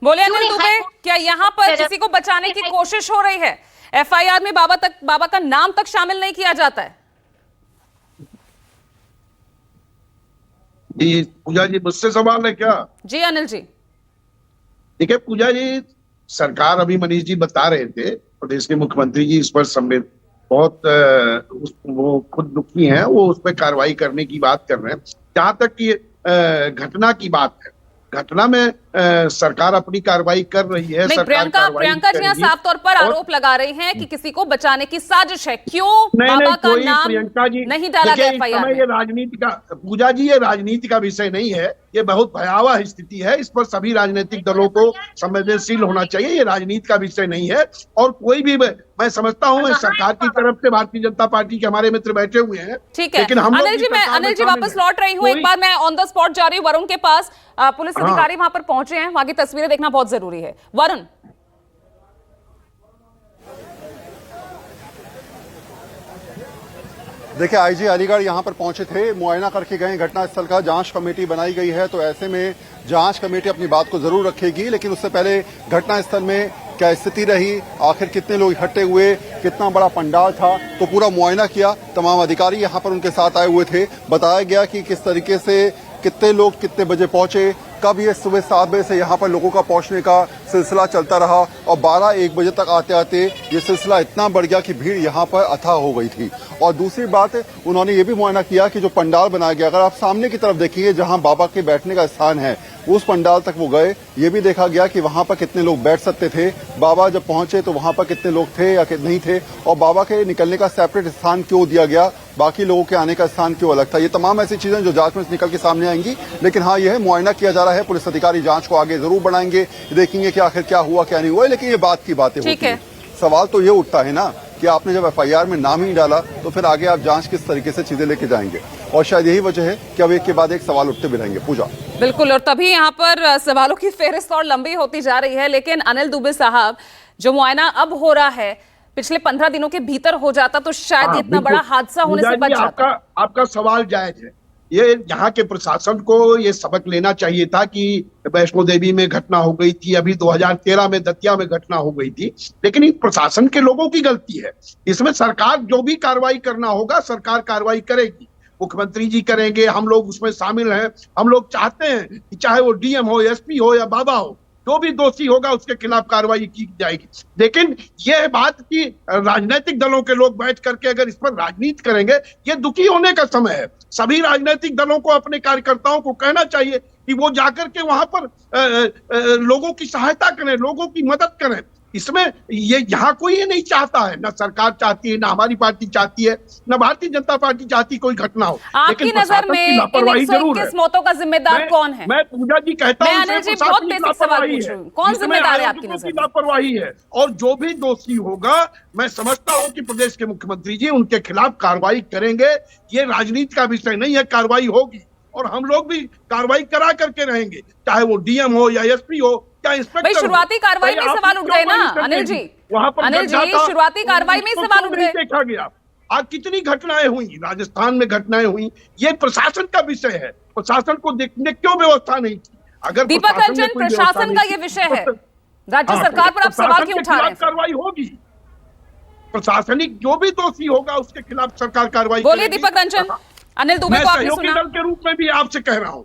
बोले अनिल दुबे, क्या यहाँ पर किसी को बचाने की कोशिश हो रही है? एफआईआर में बाबा का नाम तक शामिल नहीं किया जाता है। जी पूजा जी, मुझसे सवाल है क्या? जी अनिल जी। देखिए पूजा जी, सरकार अभी मनीष जी बता रहे थे, प्रदेश के मुख्यमंत्री जी इस पर संवेद बहुत वो खुद दुखी हैं, वो उस पर कार्रवाई करने की बात कर रहे हैं। जहां तक कि घटना की बात है, घटना में सरकार अपनी कार्रवाई कर रही है। नहीं, सरकार प्रियंका जी यहाँ साफ तौर पर आरोप लगा रही हैं कि किसी को बचाने की साजिश है। क्यों बाबा का नाम प्रियंका जी नहीं डाला गया एफआईआर में? ये राजनीति का, पूजा जी ये राजनीति का विषय नहीं है, ये बहुत भयावह स्थिति है। इस पर सभी राजनीतिक दलों को संवेदनशील होना चाहिए। ये राजनीति का विषय नहीं है। और कोई भी, मैं समझता हूँ सरकार की तरफ से भारतीय जनता पार्टी के हमारे मित्र बैठे हुए हैं, ठीक है। लेकिन हम अनिल जी वापस लौट रही हूँ। एक बार मैं ऑन द स्पॉट जा रही हूँ वरुण के पास। पुलिस अधिकारी वहां पर पहुंचे हैं, वहां की तस्वीरें देखना बहुत जरूरी है। वरुण, देखिए आईजी अलीगढ़ यहाँ पर पहुंचे थे, मुआयना करके गए घटनास्थल का। जांच कमेटी बनाई गई है, तो ऐसे में जांच कमेटी अपनी बात को जरूर रखेगी, लेकिन उससे पहले घटनास्थल में क्या स्थिति रही, आखिर कितने लोग इकट्ठे हुए, कितना बड़ा पंडाल था, तो पूरा मुआयना किया। तमाम अधिकारी यहाँ पर उनके साथ आए हुए थे। बताया गया कि किस तरीके से कितने लोग कितने बजे पहुंचे, कब ये सुबह 7 बजे से यहाँ पर लोगों का पहुंचने का सिलसिला चलता रहा और 12-1 बजे तक आते आते ये सिलसिला इतना बढ़ गया कि भीड़ यहाँ पर अथाह हो गई थी। और दूसरी बात, उन्होंने ये भी मुआयना किया कि जो पंडाल बनाया गया, अगर आप सामने की तरफ देखिए जहाँ बाबा के बैठने का स्थान है, उस पंडाल तक वो गए। ये भी देखा गया कि वहां पर कितने लोग बैठ सकते थे। बाबा जब पहुंचे तो वहां पर कितने लोग थे या नहीं थे, और बाबा के निकलने का सेपरेट स्थान क्यों दिया गया, बाकी लोगों के आने का स्थान क्यों अलग था। ये तमाम ऐसी चीजें जो जांच में निकल के सामने आएंगी। लेकिन हाँ, यह मुआयना किया जा रहा है। पुलिस अधिकारी जांच को आगे जरूर बढ़ाएंगे, देखेंगे कि आखिर क्या हुआ क्या नहीं हुआ। लेकिन ये बात की बातें होती है। सवाल तो ये उठता है ना कि आपने जब एफआईआर में नाम ही डाला तो फिर आगे आप जांच किस तरीके से चीजें लेके जाएंगे, और शायद यही वजह है कि अब एक के बाद एक सवाल उठते भी रहेंगे। पूजा बिल्कुल, और तभी यहाँ पर सवालों की फेहरिस्त और लंबी होती जा रही है। लेकिन अनिल दुबे साहब, जो मुआयना अब हो रहा है, पिछले 15 दिनों के भीतर हो जाता तो शायद इतना बड़ा हादसा होने से बच जाता। आपका सवाल जायज है। ये यहाँ के प्रशासन को ये सबक लेना चाहिए था कि वैष्णो देवी में घटना हो गई थी, अभी 2013 में दतिया में घटना हो गई थी, लेकिन ये प्रशासन के लोगों की गलती है। इसमें सरकार जो भी कार्रवाई करना होगा, सरकार कार्रवाई करेगी, मुख्यमंत्री जी करेंगे, हम लोग उसमें शामिल हैं। हम लोग चाहते हैं कि चाहे वो डीएम हो, एसपी हो या बाबा हो, जो भी दोषी होगा उसके खिलाफ कार्रवाई की जाएगी। लेकिन यह बात कि राजनीतिक दलों के लोग बैठ करके अगर इस पर राजनीति करेंगे, ये दुखी होने का समय है। सभी राजनीतिक दलों को अपने कार्यकर्ताओं को कहना चाहिए कि वो जाकर के वहां पर लोगों की सहायता करें, लोगों की मदद करें। इसमें ये यहाँ कोई ये नहीं चाहता है, ना सरकार चाहती है, ना हमारी पार्टी चाहती है, ना भारतीय जनता पार्टी चाहती कोई घटना हो। आपकी नजर में इन 121 मौतों का जिम्मेदार कौन है? मैं पूजा जी कहता हूँ, कौन जिम्मेदार है आपकी नजर में? लापरवाही है। और जो भी दोषी होगा, मैं समझता हूँ कि प्रदेश के मुख्यमंत्री जी उनके खिलाफ कार्रवाई करेंगे। ये राजनीति का विषय नहीं है, कार्रवाई होगी और हम लोग भी कार्रवाई करा करके रहेंगे, चाहे वो डीएम हो या एसपी हो। भाई शुरुआती कार्रवाई में सवाल उठ गए ना अनिल जी। अनिल जी, शुरुआती कार्रवाई में सवाल उठ गए। देखा गया आज कितनी घटनाएं हुई, राजस्थान में घटनाएं हुई, ये प्रशासन का विषय है। प्रशासन को देखने क्यों व्यवस्था नहीं की? अगर दीपक रंजन, प्रशासन का ये विषय है, राज्य सरकार पर आप सवाल क्यों उठा रहे हैं? कार्रवाई होगी, प्रशासनिक जो भी दोषी होगा उसके खिलाफ सरकार कार्रवाई। बोलिए दीपक रंजन। अनिल दुबे को आपने सुना? सहयोगी दल के रूप में भी आपसे कह रहा हूँ,